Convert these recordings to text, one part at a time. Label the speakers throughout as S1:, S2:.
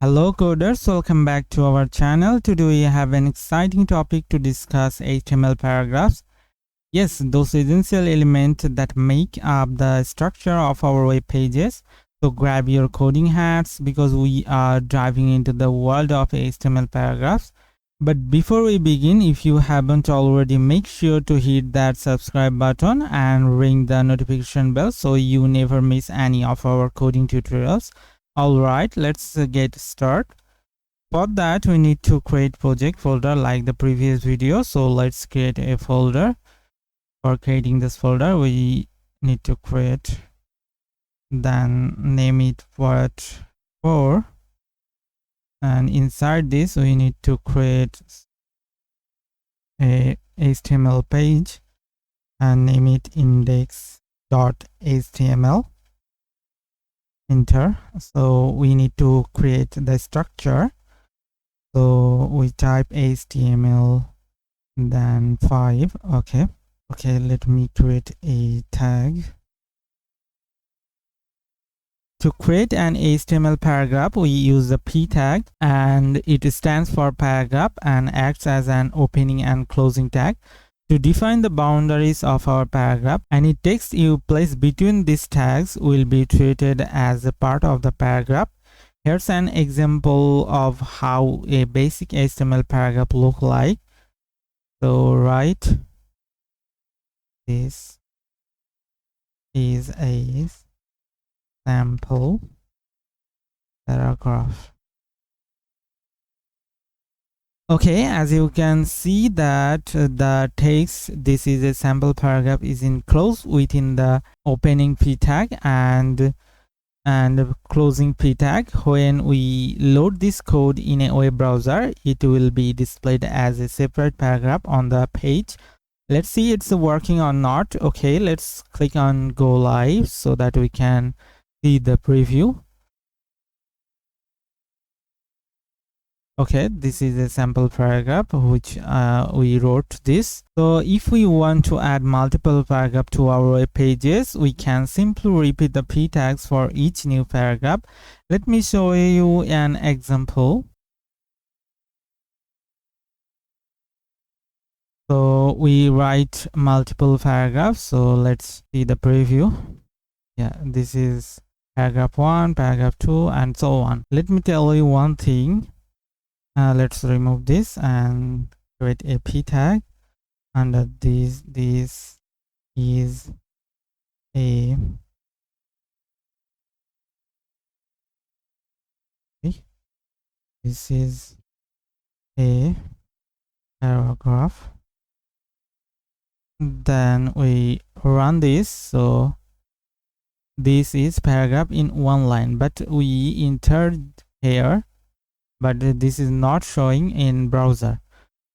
S1: Hello coders, welcome back to our channel. Today we have an exciting topic to discuss: HTML paragraphs. Yes, those essential elements that make up the structure of our web pages. So grab your coding hats because we are diving into the world of HTML paragraphs. But before we begin, if you haven't already, make sure to hit that subscribe button and ring the notification bell so you never miss any of our coding tutorials. Alright, let's get started. For that, we need to create project folder like the previous video. So let's create a folder. For creating this folder, we need to create, then name it part4, and inside this we need to create a HTML page and name it index.html. Enter. So we need to create the structure. So we type HTML, then 5. Okay, let me create a tag. To create an HTML paragraph, we use the p tag, and it stands for paragraph and acts as an opening and closing tag to define the boundaries of our paragraph. Any text you place between these tags will be treated as a part of the paragraph. Here's an example of how a basic HTML paragraph look like. So write, this is a sample paragraph. Okay, as you can see that the text, this is a sample paragraph, is enclosed within the opening p tag and closing p tag. When we load this code in a web browser, it will be displayed as a separate paragraph on the page. Let's see it's working or not. Okay, let's click on go live so that we can see the preview. Okay, this is a sample paragraph which we wrote this. So if we want to add multiple paragraphs to our web pages, we can simply repeat the p tags for each new paragraph. Let me show you an example. So we write multiple paragraphs. So let's see the preview. Yeah, this is paragraph 1, paragraph 2, and so on. Let me tell you one thing. Let's remove this and create a p tag, and this is a this is a paragraph. Then we run this. So this is paragraph in one line, but we entered here, but this is not showing in browser.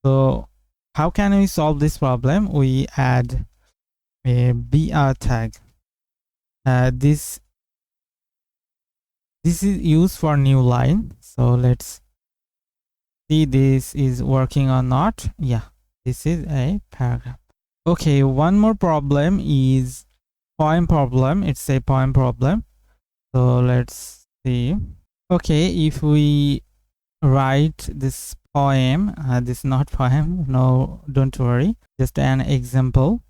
S1: So how can we solve this problem? We add a br tag. This is used for new line. So let's see this is working or not. Yeah, this is a paragraph. Okay, one more problem is poem problem. It's a poem problem. So let's see. Okay, if we write this poem, this is not poem, no, don't worry, just an example.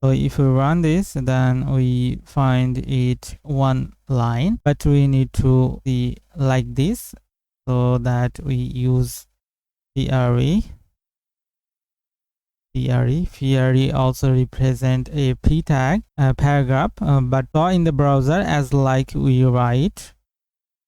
S1: So if we run this, then we find it one line, but we need to be like this, so that we use pre. Also represent a p tag paragraph, but not in the browser as like we write.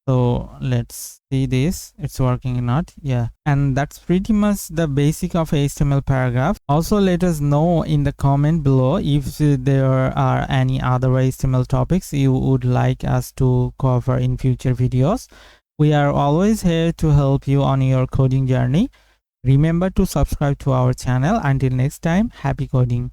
S1: So let's see this, it's working or not. Yeah, and that's pretty much the basic of HTML paragraph. Also, let us know in the comment below if there are any other HTML topics you would like us to cover in future videos. We are always here to help you on your coding journey. Remember to subscribe to our channel. Until next time, happy coding.